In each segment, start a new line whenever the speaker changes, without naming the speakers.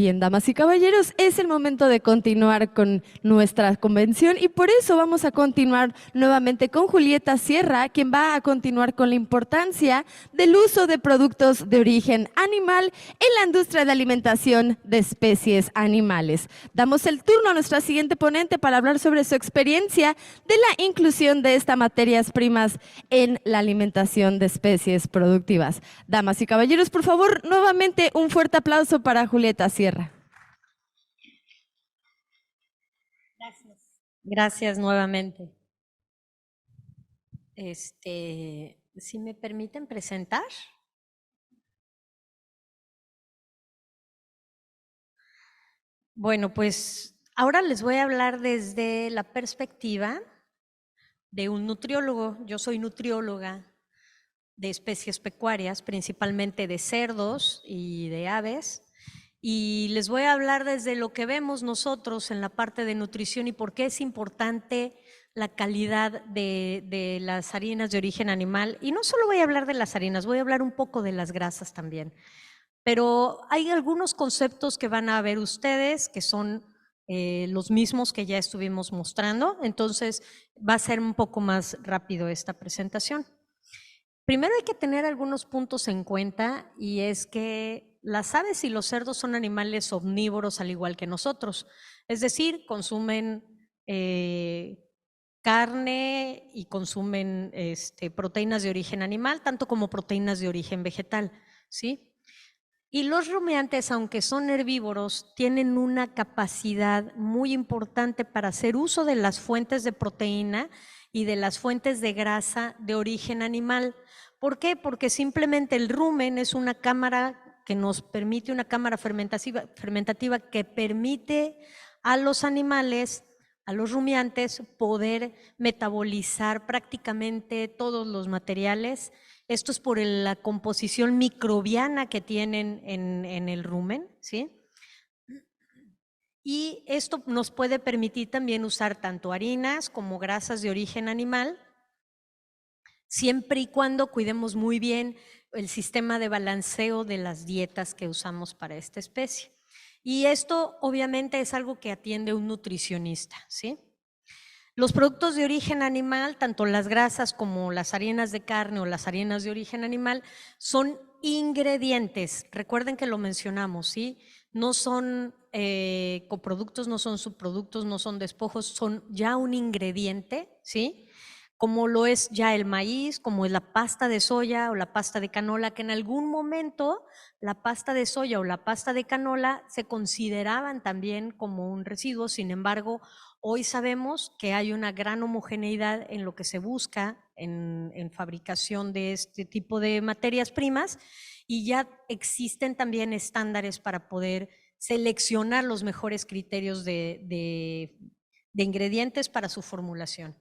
Bien, damas y caballeros, es el momento de continuar con nuestra convención y por eso vamos a continuar nuevamente con Julieta Sierra, quien va a continuar con la importancia del uso de productos de origen animal en la industria de alimentación de especies animales. Damos el turno a nuestra siguiente ponente para hablar sobre su experiencia de la inclusión de estas materias primas en la alimentación de especies productivas. Damas y caballeros, por favor, nuevamente un fuerte aplauso para Julieta Sierra.
Gracias. Gracias nuevamente. Si me permiten presentar. Bueno, pues ahora les voy a hablar desde la perspectiva de un nutriólogo. Yo soy nutrióloga de especies pecuarias, principalmente de cerdos y de aves. Y les voy a hablar desde lo que vemos nosotros en la parte de nutrición y por qué es importante la calidad de las harinas de origen animal. Y no solo voy a hablar de las harinas, voy a hablar un poco de las grasas también. Pero hay algunos conceptos que van a ver ustedes que son los mismos que ya estuvimos mostrando. Entonces va a ser un poco más rápido esta presentación. Primero hay que tener algunos puntos en cuenta y es que las aves y los cerdos son animales omnívoros al igual que nosotros, es decir, consumen carne y consumen proteínas de origen animal, tanto como proteínas de origen vegetal, ¿sí? Y los rumiantes, aunque son herbívoros, tienen una capacidad muy importante para hacer uso de las fuentes de proteína y de las fuentes de grasa de origen animal. ¿Por qué? Porque simplemente el rumen es una cámara que nos permite, una cámara fermentativa que permite a los animales, a los rumiantes, poder metabolizar prácticamente todos los materiales. Esto es por la composición microbiana que tienen en el rumen, ¿sí? Y esto nos puede permitir también usar tanto harinas como grasas de origen animal, siempre y cuando cuidemos muy bien el sistema de balanceo de las dietas que usamos para esta especie. Y esto obviamente es algo que atiende un nutricionista, ¿sí? Los productos de origen animal, tanto las grasas como las harinas de carne o las harinas de origen animal, son ingredientes. Recuerden que lo mencionamos, ¿sí? No son coproductos, no son subproductos, no son despojos, son ya un ingrediente, ¿sí? Como lo es ya el maíz, como es la pasta de soya o la pasta de canola, que en algún momento la pasta de soya o la pasta de canola se consideraban también como un residuo. Sin embargo, hoy sabemos que hay una gran homogeneidad en lo que se busca en fabricación de este tipo de materias primas y ya existen también estándares para poder seleccionar los mejores criterios de ingredientes para su formulación.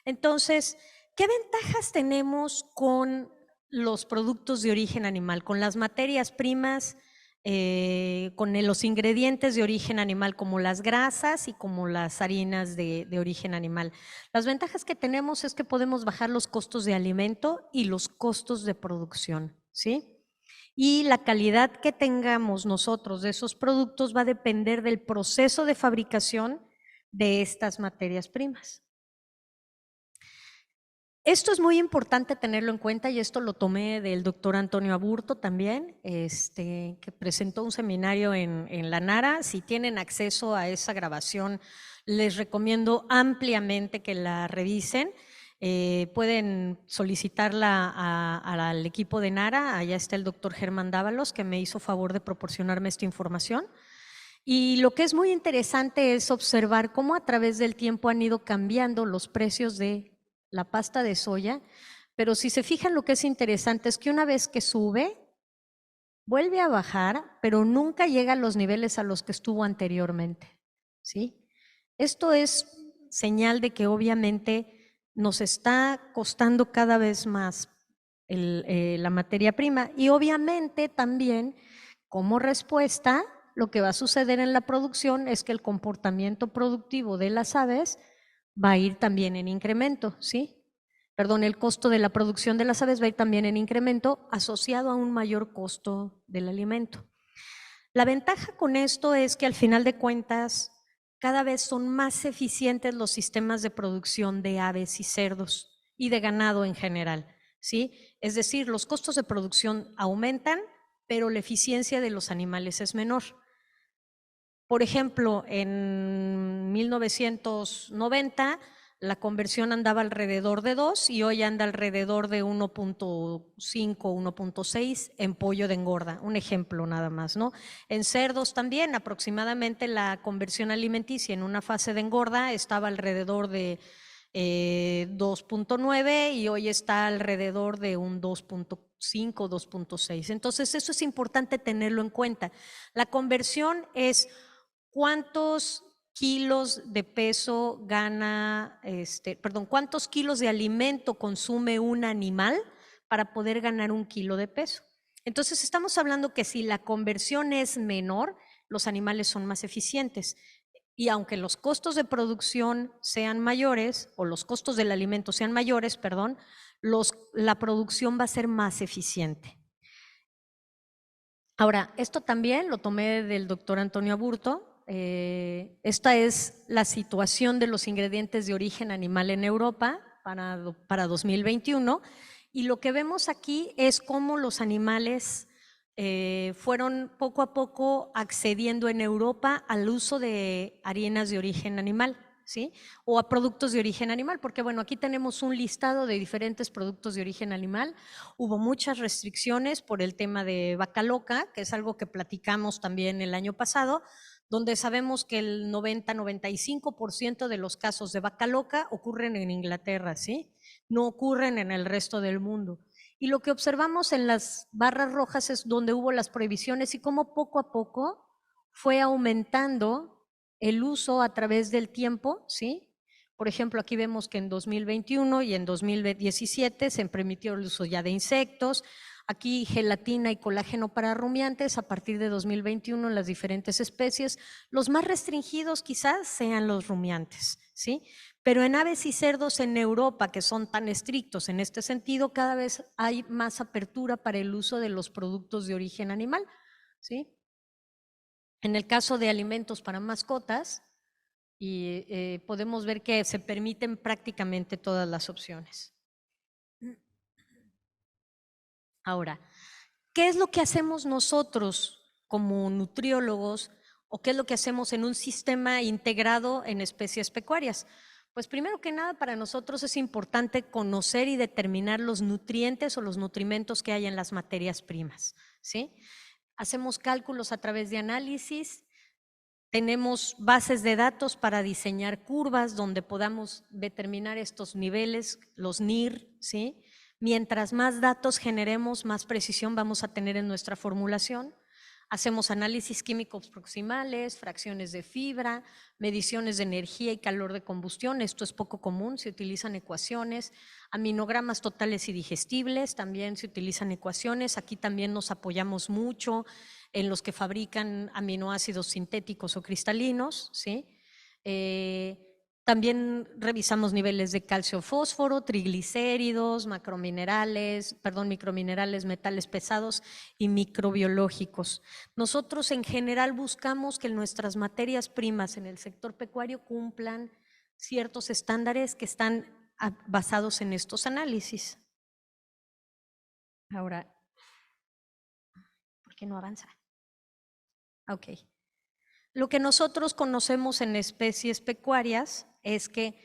Entonces, ¿qué ventajas tenemos con los productos de origen animal, con las materias primas, con los ingredientes de origen animal como las grasas y como las harinas de origen animal? Las ventajas que tenemos es que podemos bajar los costos de alimento y los costos de producción, ¿sí? Y la calidad que tengamos nosotros de esos productos va a depender del proceso de fabricación de estas materias primas. Esto es muy importante tenerlo en cuenta y esto lo tomé del doctor Antonio Aburto también, que presentó un seminario en la NARA. Si tienen acceso a esa grabación, les recomiendo ampliamente que la revisen. Pueden solicitarla al equipo de NARA, allá está el doctor Germán Dávalos, que me hizo favor de proporcionarme esta información. Y lo que es muy interesante es observar cómo a través del tiempo han ido cambiando los precios de la pasta de soya, pero si se fijan, lo que es interesante es que una vez que sube, vuelve a bajar, pero nunca llega a los niveles a los que estuvo anteriormente, ¿sí? Esto es señal de que obviamente nos está costando cada vez más la materia prima y obviamente también como respuesta lo que va a suceder en la producción es que el comportamiento productivo de las aves va a ir también en incremento, ¿sí? Perdón, el costo de la producción de las aves va a ir también en incremento asociado a un mayor costo del alimento. La ventaja con esto es que al final de cuentas cada vez son más eficientes los sistemas de producción de aves y cerdos y de ganado en general, ¿sí? Es decir, los costos de producción aumentan, pero la eficiencia de los animales es menor. Por ejemplo, en 1990 la conversión andaba alrededor de 2 y hoy anda alrededor de 1.5, 1.6 en pollo de engorda, un ejemplo nada más, ¿no? En cerdos también aproximadamente la conversión alimenticia en una fase de engorda estaba alrededor de 2.9 y hoy está alrededor de un 2.5, 2.6. Entonces eso es importante tenerlo en cuenta. La conversión es cuántos kilos de peso gana, cuántos kilos de alimento consume un animal para poder ganar 1 kilo de peso. Entonces estamos hablando que si la conversión es menor, los animales son más eficientes. Y aunque los costos de producción sean mayores, o los costos del alimento sean mayores, perdón, la producción va a ser más eficiente. Ahora, esto también lo tomé del doctor Antonio Aburto. Esta es la situación de los ingredientes de origen animal en Europa para 2021. Y lo que vemos aquí es cómo los animales fueron poco a poco accediendo en Europa al uso de harinas de origen animal, ¿sí? O a productos de origen animal, porque bueno, aquí tenemos un listado de diferentes productos de origen animal. Hubo muchas restricciones por el tema de vaca loca, que es algo que platicamos también el año pasado, donde sabemos que el 90-95% de los casos de vaca loca ocurren en Inglaterra, ¿sí? No ocurren en el resto del mundo. Y lo que observamos en las barras rojas es donde hubo las prohibiciones y cómo poco a poco fue aumentando el uso a través del tiempo, ¿sí? Por ejemplo, aquí vemos que en 2021 y en 2017 se permitió el uso ya de insectos. Aquí gelatina y colágeno para rumiantes a partir de 2021 en las diferentes especies. Los más restringidos quizás sean los rumiantes, ¿sí? Pero en aves y cerdos en Europa, que son tan estrictos en este sentido, cada vez hay más apertura para el uso de los productos de origen animal, ¿sí? En el caso de alimentos para mascotas, y podemos ver que se permiten prácticamente todas las opciones. Ahora, ¿qué es lo que hacemos nosotros como nutriólogos o qué es lo que hacemos en un sistema integrado en especies pecuarias? Pues primero que nada, para nosotros es importante conocer y determinar los nutrientes o los nutrimentos que hay en las materias primas, ¿sí? Hacemos cálculos a través de análisis, tenemos bases de datos para diseñar curvas donde podamos determinar estos niveles, los NIR, ¿sí? Mientras más datos generemos, más precisión vamos a tener en nuestra formulación. Hacemos análisis químicos proximales, fracciones de fibra, mediciones de energía y calor de combustión. Esto es poco común, se utilizan ecuaciones. Aminogramas totales y digestibles, también se utilizan ecuaciones. Aquí también nos apoyamos mucho en los que fabrican aminoácidos sintéticos o cristalinos, ¿sí? También revisamos niveles de calcio, fósforo, triglicéridos, microminerales, metales pesados y microbiológicos. Nosotros en general buscamos que nuestras materias primas en el sector pecuario cumplan ciertos estándares que están basados en estos análisis. Ahora, ¿por qué no avanza? Ok. Lo que nosotros conocemos en especies pecuarias es que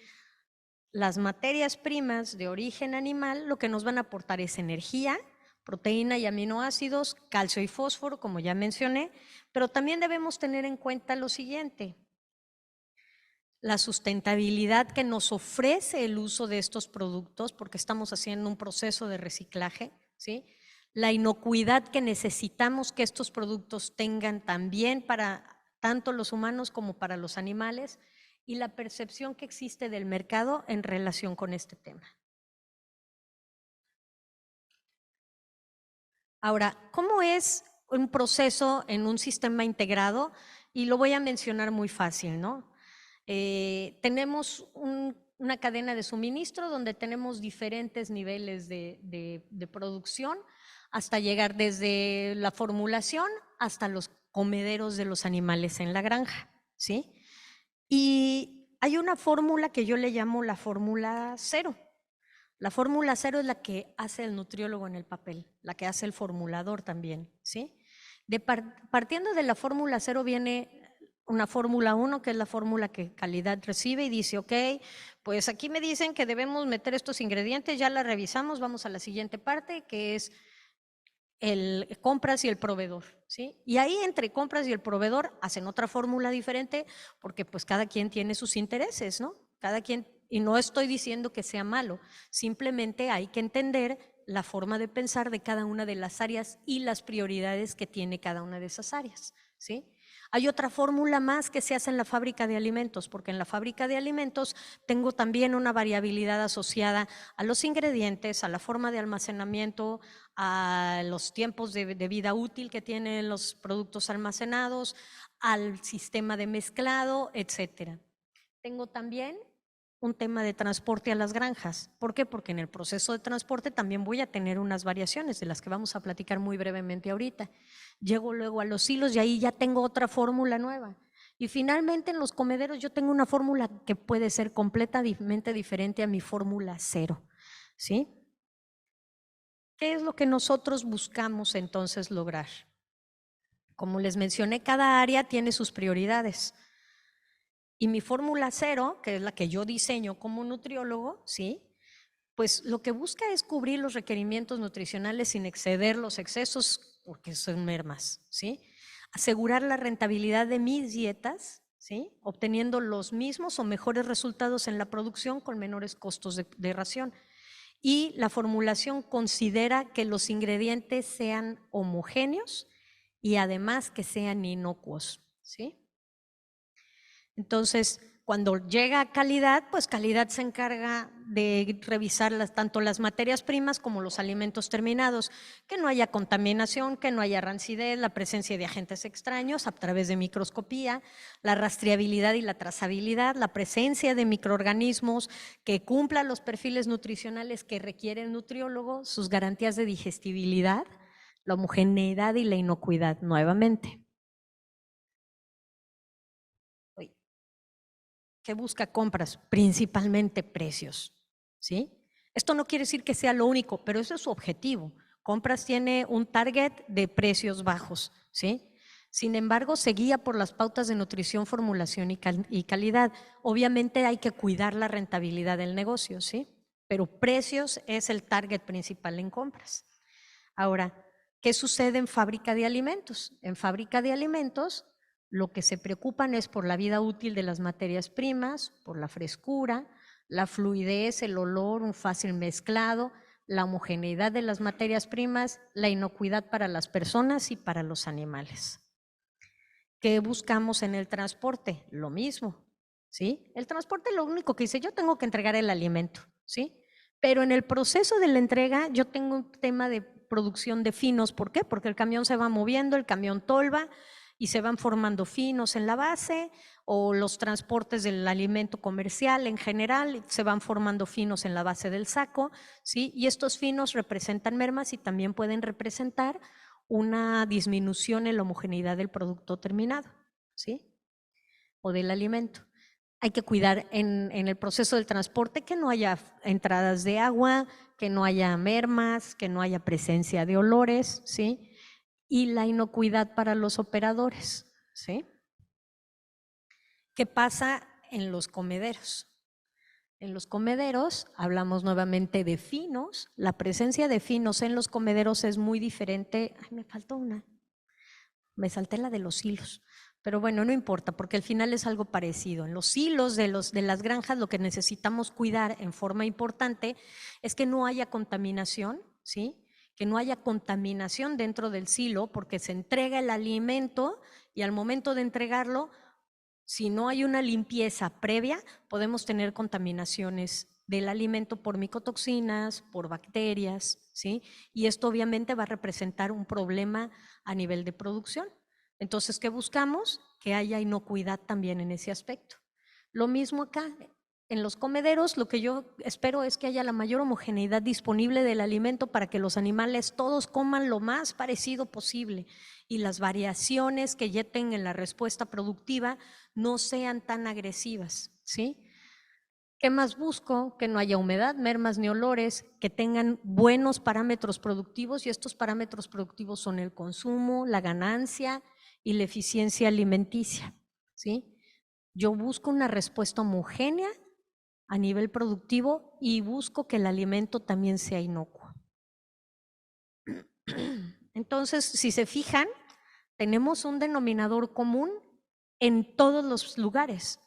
las materias primas de origen animal lo que nos van a aportar es energía, proteína y aminoácidos, calcio y fósforo, como ya mencioné, pero también debemos tener en cuenta lo siguiente: la sustentabilidad que nos ofrece el uso de estos productos, porque estamos haciendo un proceso de reciclaje, ¿sí? La inocuidad que necesitamos que estos productos tengan también para tanto los humanos como para los animales, y la percepción que existe del mercado en relación con este tema. Ahora, ¿cómo es un proceso en un sistema integrado? Y lo voy a mencionar muy fácil, ¿no? Tenemos una cadena de suministro donde tenemos diferentes niveles de producción hasta llegar desde la formulación hasta los comederos de los animales en la granja, ¿sí? Y hay una fórmula que yo le llamo la fórmula cero. La fórmula cero es la que hace el nutriólogo en el papel, la que hace el formulador también, ¿sí? Partiendo de la fórmula cero viene una fórmula 1, que es la fórmula que calidad recibe y dice, ok, pues aquí me dicen que debemos meter estos ingredientes, ya la revisamos, vamos a la siguiente parte, que es el compras y el proveedor, ¿sí? Y ahí entre compras y el proveedor hacen otra fórmula diferente porque pues cada quien tiene sus intereses, ¿no? Cada quien, y no estoy diciendo que sea malo, simplemente hay que entender la forma de pensar de cada una de las áreas y las prioridades que tiene cada una de esas áreas, ¿sí? Hay otra fórmula más que se hace en la fábrica de alimentos, porque en la fábrica de alimentos tengo también una variabilidad asociada a los ingredientes, a la forma de almacenamiento, a los tiempos de vida útil que tienen los productos almacenados, al sistema de mezclado, etcétera. Tengo también un tema de transporte a las granjas. ¿Por qué? Porque en el proceso de transporte también voy a tener unas variaciones de las que vamos a platicar muy brevemente ahorita. Llego luego a los hilos y ahí ya tengo otra fórmula nueva. Y finalmente en los comederos yo tengo una fórmula que puede ser completamente diferente a mi fórmula cero, ¿sí? ¿Qué es lo que nosotros buscamos entonces lograr? Como les mencioné, cada área tiene sus prioridades. Y mi fórmula cero, que es la que yo diseño como nutriólogo, ¿sí? Pues lo que busca es cubrir los requerimientos nutricionales sin exceder los excesos, porque son mermas, ¿sí? Asegurar la rentabilidad de mis dietas, ¿sí? Obteniendo los mismos o mejores resultados en la producción con menores costos de ración. Y la formulación considera que los ingredientes sean homogéneos y además que sean inocuos, ¿sí? Entonces, cuando llega a calidad, pues calidad se encarga de revisar tanto las materias primas como los alimentos terminados, que no haya contaminación, que no haya rancidez, la presencia de agentes extraños a través de microscopía, la rastreabilidad y la trazabilidad, la presencia de microorganismos que cumplan los perfiles nutricionales que requiere el nutriólogo, sus garantías de digestibilidad, la homogeneidad y la inocuidad nuevamente. ¿Qué busca compras? Principalmente precios, ¿sí? Esto no quiere decir que sea lo único, pero eso es su objetivo. Compras tiene un target de precios bajos, ¿sí? Sin embargo, se guía por las pautas de nutrición, formulación y calidad. Obviamente hay que cuidar la rentabilidad del negocio, ¿sí? Pero precios es el target principal en compras. Ahora, ¿qué sucede en fábrica de alimentos? En fábrica de alimentos, lo que se preocupan es por la vida útil de las materias primas, por la frescura, la fluidez, el olor, un fácil mezclado, la homogeneidad de las materias primas, la inocuidad para las personas y para los animales. ¿Qué buscamos en el transporte? Lo mismo, ¿sí? El transporte lo único que dice, yo tengo que entregar el alimento, ¿sí? Pero en el proceso de la entrega yo tengo un tema de producción de finos. ¿Por qué? Porque el camión se va moviendo, el camión tolva y se van formando finos en la base, o los transportes del alimento comercial en general se van formando finos en la base del saco, ¿sí? Y estos finos representan mermas y también pueden representar una disminución en la homogeneidad del producto terminado, ¿sí? O del alimento. Hay que cuidar en el proceso del transporte que no haya entradas de agua, que no haya mermas, que no haya presencia de olores, ¿sí? Y la inocuidad para los operadores, ¿sí? ¿Qué pasa en los comederos? En los comederos hablamos nuevamente de finos. La presencia de finos en los comederos es muy diferente. Ay, me faltó una. Me salté la de los hilos. Pero bueno, no importa, porque al final es algo parecido. En los hilos de las granjas lo que necesitamos cuidar en forma importante es que no haya contaminación, ¿sí? Que no haya contaminación dentro del silo, porque se entrega el alimento y al momento de entregarlo, si no hay una limpieza previa, podemos tener contaminaciones del alimento por micotoxinas, por bacterias, ¿sí? Y esto obviamente va a representar un problema a nivel de producción. Entonces, ¿qué buscamos? Que haya inocuidad también en ese aspecto. Lo mismo acá, en los comederos lo que yo espero es que haya la mayor homogeneidad disponible del alimento para que los animales todos coman lo más parecido posible y las variaciones que ya tengan la respuesta productiva no sean tan agresivas, ¿sí? ¿Qué más busco? Que no haya humedad, mermas ni olores, que tengan buenos parámetros productivos, y estos parámetros productivos son el consumo, la ganancia y la eficiencia alimenticia, ¿sí? Yo busco una respuesta homogénea a nivel productivo y busco que el alimento también sea inocuo. Entonces, si se fijan, tenemos un denominador común en todos los lugares,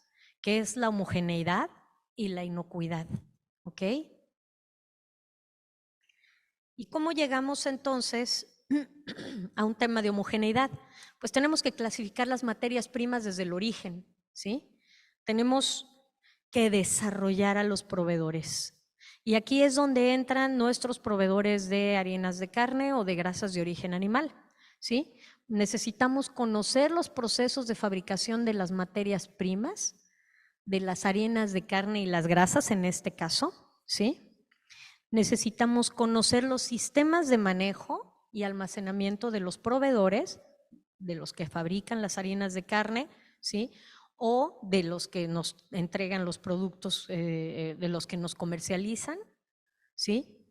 que es la homogeneidad y la inocuidad, ¿ok? ¿Y cómo llegamos entonces a un tema de homogeneidad? Pues tenemos que clasificar las materias primas desde el origen, ¿sí? Tenemos que desarrollar a los proveedores. Y aquí es donde entran nuestros proveedores de harinas de carne o de grasas de origen animal, ¿sí? Necesitamos conocer los procesos de fabricación de las materias primas, de las harinas de carne y las grasas en este caso, ¿sí? Necesitamos conocer los sistemas de manejo y almacenamiento de los proveedores, de los que fabrican las harinas de carne, ¿sí? O de los que nos entregan los productos, de los que nos comercializan, ¿sí?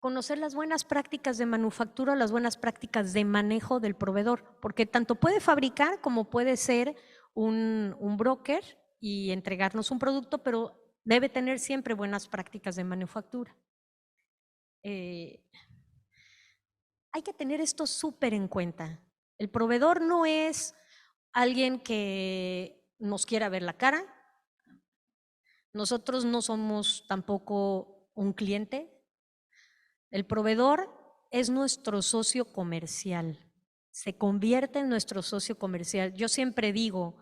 Conocer las buenas prácticas de manufactura, las buenas prácticas de manejo del proveedor, porque tanto puede fabricar como puede ser un broker y entregarnos un producto, pero debe tener siempre buenas prácticas de manufactura. Hay que tener esto súper en cuenta. El proveedor no es alguien que nos quiera ver la cara. Nosotros no somos tampoco un cliente. El proveedor es nuestro socio comercial. Se convierte en nuestro socio comercial. Yo siempre digo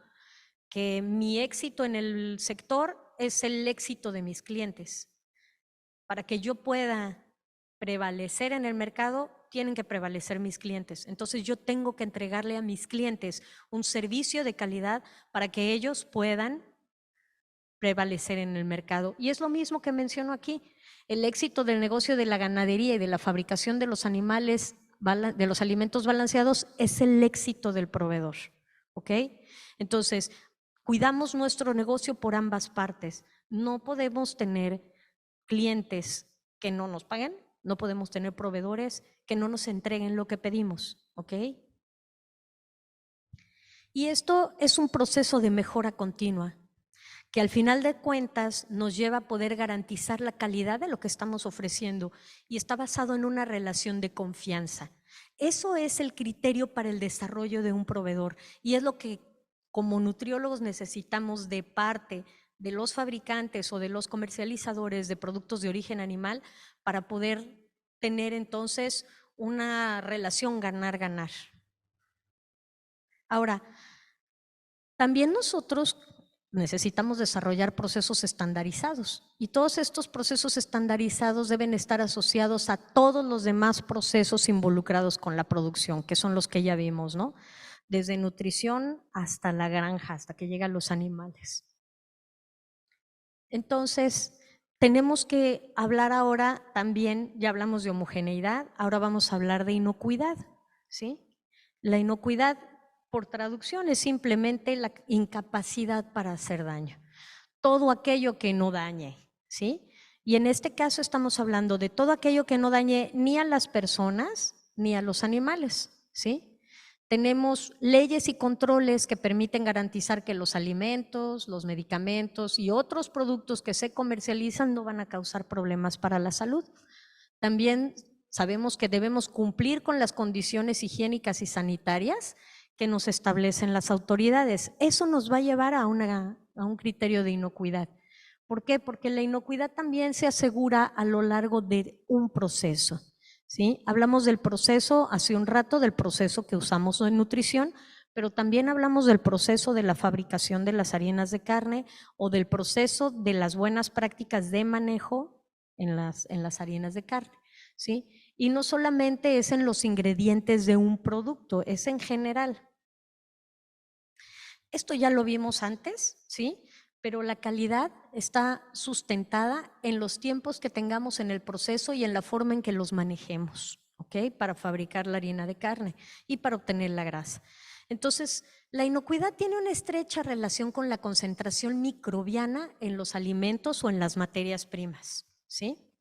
que mi éxito en el sector es el éxito de mis clientes. Para que yo pueda prevalecer en el mercado, tienen que prevalecer mis clientes. Entonces yo tengo que entregarle a mis clientes un servicio de calidad para que ellos puedan prevalecer en el mercado. Y es lo mismo que menciono aquí. El éxito del negocio de la ganadería y de la fabricación de los animales, de los alimentos balanceados, es el éxito del proveedor, ¿ok? Entonces, cuidamos nuestro negocio por ambas partes. No podemos tener clientes que no nos paguen, no podemos tener proveedores que no nos entreguen lo que pedimos, ¿ok? Y esto es un proceso de mejora continua, que al final de cuentas nos lleva a poder garantizar la calidad de lo que estamos ofreciendo y está basado en una relación de confianza. Eso es el criterio para el desarrollo de un proveedor y es lo que como nutriólogos necesitamos de parte de los fabricantes o de los comercializadores de productos de origen animal para poder tener entonces una relación ganar-ganar. Ahora, también nosotros necesitamos desarrollar procesos estandarizados y todos estos procesos estandarizados deben estar asociados a todos los demás procesos involucrados con la producción, que son los que ya vimos, ¿no? Desde nutrición hasta la granja, hasta que llegan los animales. Entonces, tenemos que hablar ahora también, ya hablamos de homogeneidad, ahora vamos a hablar de inocuidad, ¿sí? La inocuidad, por traducción, es simplemente la incapacidad para hacer daño. Todo aquello que no dañe, ¿sí? Y en este caso estamos hablando de todo aquello que no dañe ni a las personas ni a los animales, ¿sí? Tenemos leyes y controles que permiten garantizar que los alimentos, los medicamentos y otros productos que se comercializan no van a causar problemas para la salud. También sabemos que debemos cumplir con las condiciones higiénicas y sanitarias que nos establecen las autoridades. Eso nos va a llevar a un criterio de inocuidad. ¿Por qué? Porque la inocuidad también se asegura a lo largo de un proceso. ¿Sí? Hablamos del proceso hace un rato, del proceso que usamos en nutrición, pero también hablamos del proceso de la fabricación de las harinas de carne o del proceso de las buenas prácticas de manejo en las harinas de carne, ¿sí? Y no solamente es en los ingredientes de un producto, es en general. Esto ya lo vimos antes, ¿sí? pero la calidad está sustentada en los tiempos que tengamos en el proceso y en la forma en que los manejemos, ¿ok? Para fabricar la harina de carne y para obtener la grasa. Entonces, la inocuidad tiene una estrecha relación con la concentración microbiana en los alimentos o en las materias primas, ¿sí?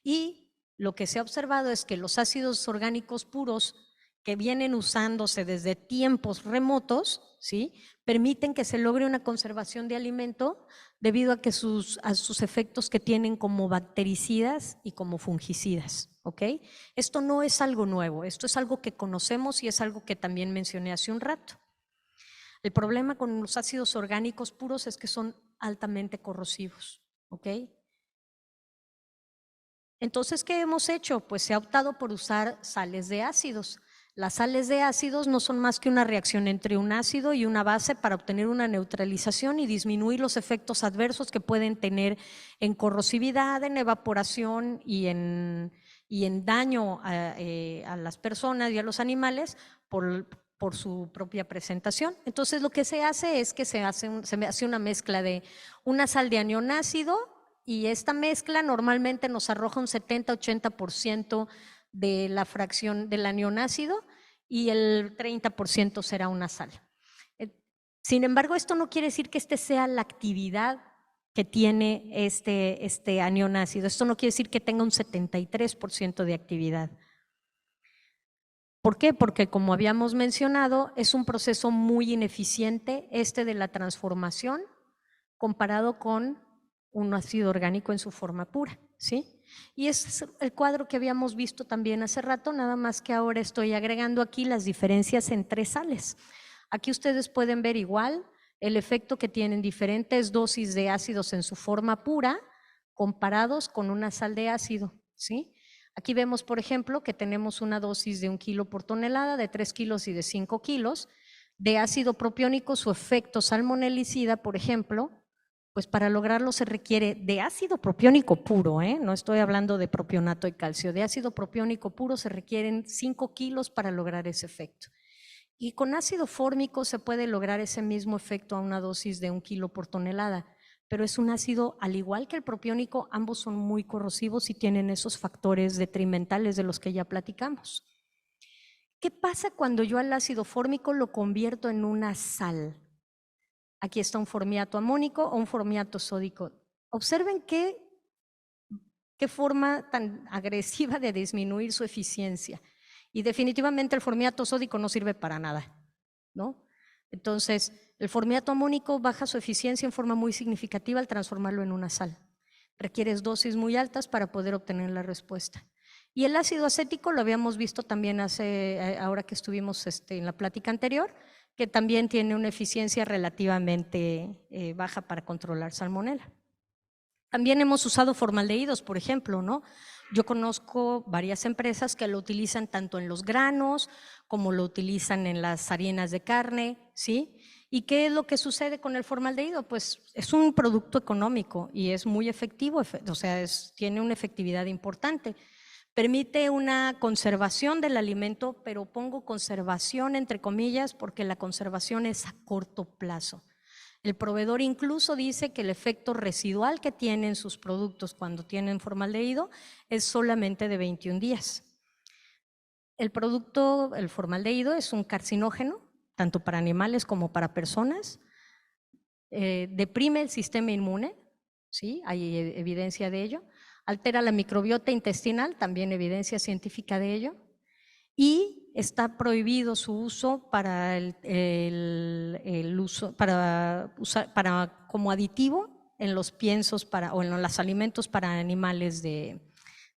Y lo que se ha observado es que los ácidos orgánicos puros que vienen usándose desde tiempos remotos, ¿sí?, permiten que se logre una conservación de alimento debido a sus efectos que tienen como bactericidas y como fungicidas, ¿ok? Esto no es algo nuevo, esto es algo que conocemos y es algo que también mencioné hace un rato. El problema con los ácidos orgánicos puros es que son altamente corrosivos, ¿ok? Entonces, ¿qué hemos hecho? Pues se ha optado por usar sales de ácidos. Las sales de ácidos no son más que una reacción entre un ácido y una base para obtener una neutralización y disminuir los efectos adversos que pueden tener en corrosividad, en evaporación y en daño a las personas y a los animales por su propia presentación. Entonces, lo que se hace es que se hace una mezcla de una sal de anión ácido, y esta mezcla normalmente nos arroja un 70-80% de la fracción del anión ácido y el 30% será una sal. Sin embargo, esto no quiere decir que esta sea la actividad que tiene este anión ácido. Esto no quiere decir que tenga un 73% de actividad. ¿Por qué? Porque, como habíamos mencionado, es un proceso muy ineficiente de la transformación comparado con un ácido orgánico en su forma pura, ¿sí? Y es el cuadro que habíamos visto también hace rato, nada más que ahora estoy agregando aquí las diferencias entre sales. Aquí ustedes pueden ver igual el efecto que tienen diferentes dosis de ácidos en su forma pura comparados con una sal de ácido, ¿sí? Aquí vemos, por ejemplo, que tenemos una dosis de 1 kilo por tonelada, de 3 kilos y de 5 kilos. De ácido propiónico, su efecto salmonelicida, por ejemplo, pues para lograrlo se requiere de ácido propiónico puro, no estoy hablando de propionato de calcio, de ácido propiónico puro se requieren 5 kilos para lograr ese efecto. Y con ácido fórmico se puede lograr ese mismo efecto a una dosis de 1 kilo por tonelada, pero es un ácido, al igual que el propiónico, ambos son muy corrosivos y tienen esos factores detrimentales de los que ya platicamos. ¿Qué pasa cuando yo al ácido fórmico lo convierto en una sal? Aquí está un formiato amónico o un formiato sódico. Observen qué forma tan agresiva de disminuir su eficiencia. Y definitivamente el formiato sódico no sirve para nada, ¿no? Entonces, el formiato amónico baja su eficiencia en forma muy significativa al transformarlo en una sal. Requieres dosis muy altas para poder obtener la respuesta. Y el ácido acético lo habíamos visto también ahora que estuvimos en la plática anterior, que también tiene una eficiencia relativamente baja para controlar salmonela. También hemos usado formaldehídos, por ejemplo, ¿no? Yo conozco varias empresas que lo utilizan tanto en los granos como lo utilizan en las harinas de carne, ¿sí? ¿Y qué es lo que sucede con el formaldehído? Pues es un producto económico y es muy efectivo, o sea, tiene una efectividad importante. Permite una conservación del alimento, pero pongo conservación entre comillas porque la conservación es a corto plazo. El proveedor incluso dice que el efecto residual que tienen sus productos cuando tienen formaldehído es solamente de 21 días. El formaldehído es un carcinógeno, tanto para animales como para personas. Deprime el sistema inmune, ¿sí? Hay evidencia de ello. Altera la microbiota intestinal, también evidencia científica de ello. Y está prohibido su uso para como aditivo en los piensos o en los alimentos para animales de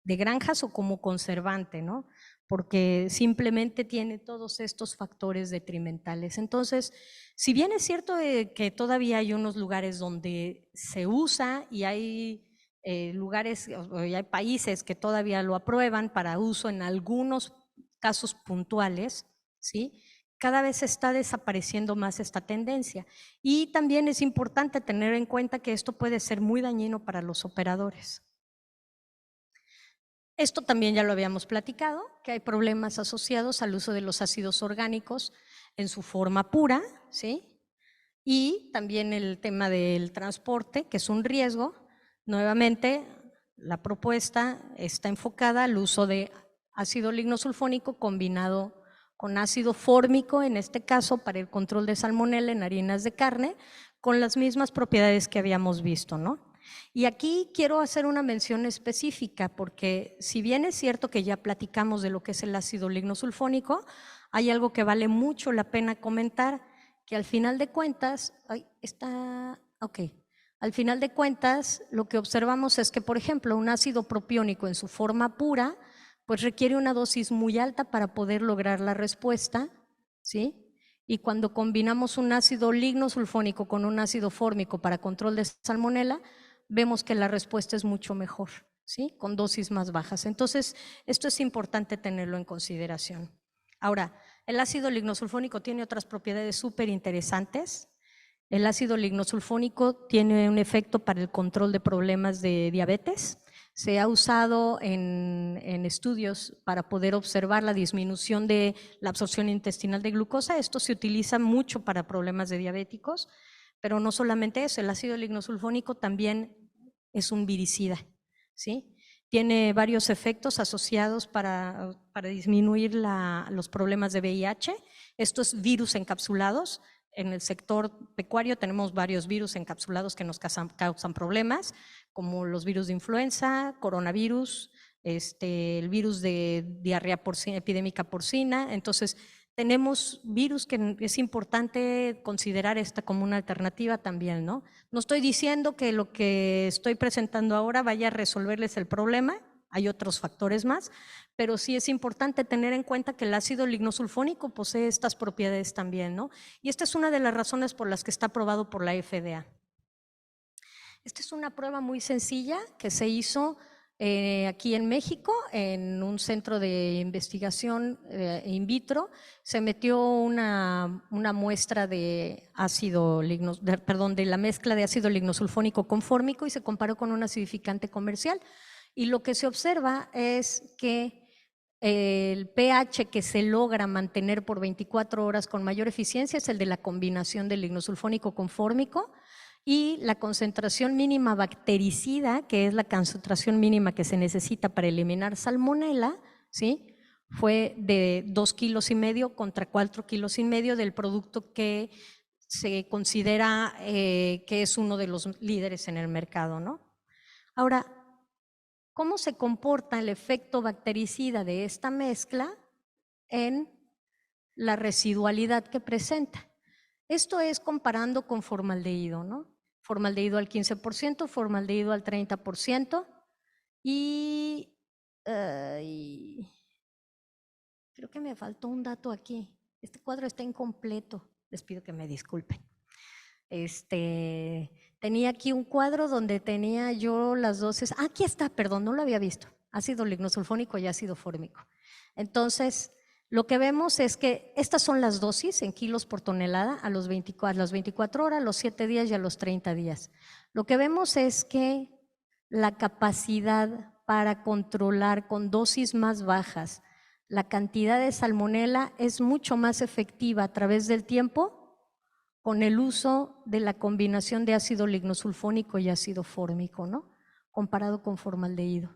granjas o como conservante, ¿no? Porque simplemente tiene todos estos factores detrimentales. Entonces, si bien es cierto que todavía hay unos lugares donde se usa y hay lugares, y hay países que todavía lo aprueban para uso en algunos casos puntuales, ¿sí? Cada vez está desapareciendo más esta tendencia. Y también es importante tener en cuenta que esto puede ser muy dañino para los operadores. Esto también ya lo habíamos platicado, que hay problemas asociados al uso de los ácidos orgánicos en su forma pura, ¿sí? Y también el tema del transporte, que es un riesgo. Nuevamente, la propuesta está enfocada al uso de ácido lignosulfónico combinado con ácido fórmico, en este caso para el control de salmonela en harinas de carne, con las mismas propiedades que habíamos visto, ¿no? Y aquí quiero hacer una mención específica, porque si bien es cierto que ya platicamos de lo que es el ácido lignosulfónico, hay algo que vale mucho la pena comentar, que al final de cuentas, al final de cuentas lo que observamos es que, por ejemplo, un ácido propiónico en su forma pura, pues requiere una dosis muy alta para poder lograr la respuesta, ¿sí? Y cuando combinamos un ácido lignosulfónico con un ácido fórmico para control de salmonela, vemos que la respuesta es mucho mejor, ¿sí? Con dosis más bajas. Entonces, esto es importante tenerlo en consideración. Ahora, el ácido lignosulfónico tiene otras propiedades súper interesantes. El ácido lignosulfónico tiene un efecto para el control de problemas de diabetes. Se ha usado en estudios para poder observar la disminución de la absorción intestinal de glucosa. Esto se utiliza mucho para problemas de diabéticos, pero no solamente eso, el ácido lignosulfónico también es un viricida, ¿sí? Tiene varios efectos asociados para disminuir los problemas de VIH. Estos virus encapsulados, en el sector pecuario tenemos varios virus encapsulados que nos causan problemas, como los virus de influenza, coronavirus, el virus de diarrea epidémica porcina. Entonces, tenemos virus que es importante considerar esta como una alternativa también, ¿no? No estoy diciendo que lo que estoy presentando ahora vaya a resolverles el problema, hay otros factores más, pero sí es importante tener en cuenta que el ácido lignosulfónico posee estas propiedades también, ¿no? Y esta es una de las razones por las que está aprobado por la FDA. Esta es una prueba muy sencilla que se hizo aquí en México, en un centro de investigación in vitro. Se metió una muestra de de la mezcla de ácido lignosulfónico con fórmico y se comparó con un acidificante comercial. Y lo que se observa es que el pH que se logra mantener por 24 horas con mayor eficiencia es el de la combinación del lignosulfónico con fórmico, y la concentración mínima bactericida, que es la concentración mínima que se necesita para eliminar salmonela, ¿sí? Fue de 2,5 kilos contra 4,5 kilos del producto que se considera que es uno de los líderes en el mercado, ¿no? Ahora, ¿cómo se comporta el efecto bactericida de esta mezcla en la residualidad que presenta? Esto es comparando con formaldehído, ¿no? Formaldehído al 15%, formaldehído al 30%, y creo que me faltó un dato aquí. Este cuadro está incompleto, les pido que me disculpen. Tenía aquí un cuadro donde tenía yo las dosis. Aquí está, perdón, no lo había visto. Ácido lignosulfónico y ácido fórmico. Entonces, lo que vemos es que estas son las dosis en kilos por tonelada a las 24 horas, a los 7 días y a los 30 días. Lo que vemos es que la capacidad para controlar con dosis más bajas la cantidad de salmonela es mucho más efectiva a través del tiempo con el uso de la combinación de ácido lignosulfónico y ácido fórmico, ¿no? Comparado con formaldehído.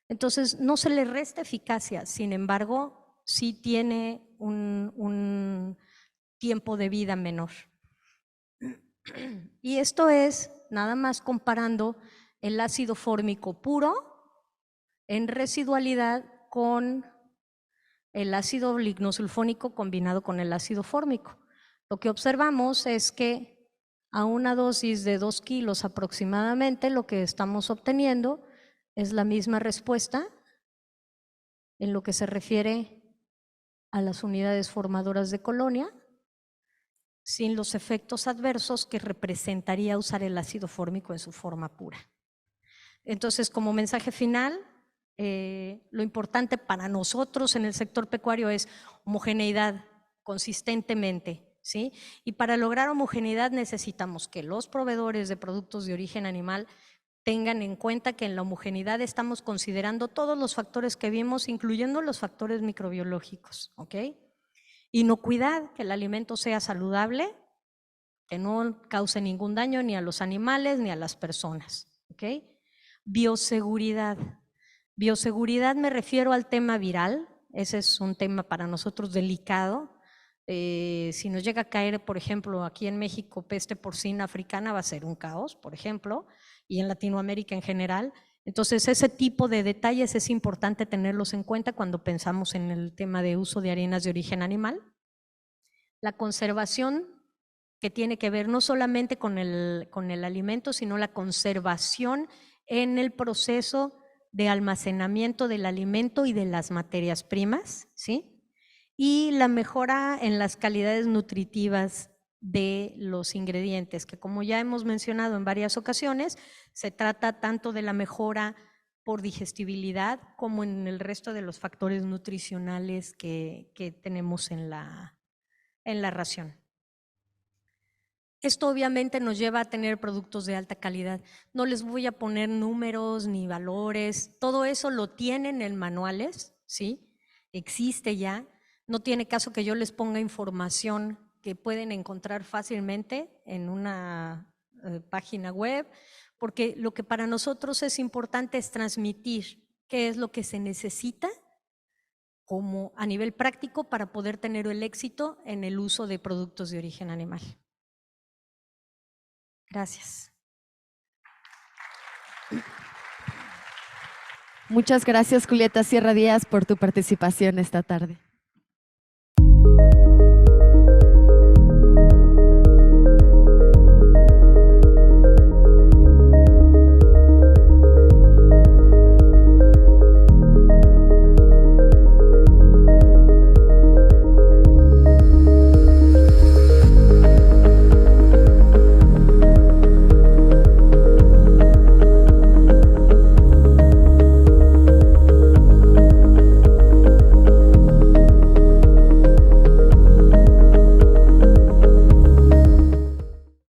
Entonces, no se le resta eficacia, sin embargo, sí tiene un tiempo de vida menor. Y esto es nada más comparando el ácido fórmico puro en residualidad con el ácido lignosulfónico combinado con el ácido fórmico. Lo que observamos es que a una dosis de 2 kilos aproximadamente, lo que estamos obteniendo es la misma respuesta en lo que se refiere a las unidades formadoras de colonia, sin los efectos adversos que representaría usar el ácido fórmico en su forma pura. Entonces, como mensaje final, lo importante para nosotros en el sector pecuario es homogeneidad consistentemente, ¿sí? Y para lograr homogeneidad necesitamos que los proveedores de productos de origen animal tengan en cuenta que en la homogeneidad estamos considerando todos los factores que vimos, incluyendo los factores microbiológicos, ¿ok? Inocuidad, que el alimento sea saludable, que no cause ningún daño ni a los animales ni a las personas. ¿Ok? Bioseguridad. Bioseguridad me refiero al tema viral. Ese es un tema para nosotros delicado. Si nos llega a caer, por ejemplo, aquí en México, peste porcina africana, va a ser un caos, por ejemplo, y en Latinoamérica en general. Entonces, ese tipo de detalles es importante tenerlos en cuenta cuando pensamos en el tema de uso de harinas de origen animal. La conservación, que tiene que ver no solamente con el alimento, sino la conservación en el proceso de almacenamiento del alimento y de las materias primas, ¿sí? Y la mejora en las calidades nutritivas de los ingredientes, que como ya hemos mencionado en varias ocasiones, se trata tanto de la mejora por digestibilidad como en el resto de los factores nutricionales que tenemos en la ración. Esto obviamente nos lleva a tener productos de alta calidad. No les voy a poner números ni valores, todo eso lo tienen en manuales, ¿sí? Existe ya. No tiene caso que yo les ponga información que pueden encontrar fácilmente en una página web, porque lo que para nosotros es importante es transmitir qué es lo que se necesita como a nivel práctico para poder tener el éxito en el uso de productos de origen animal. Gracias.
Muchas gracias, Julieta Sierra Díaz, por tu participación esta tarde.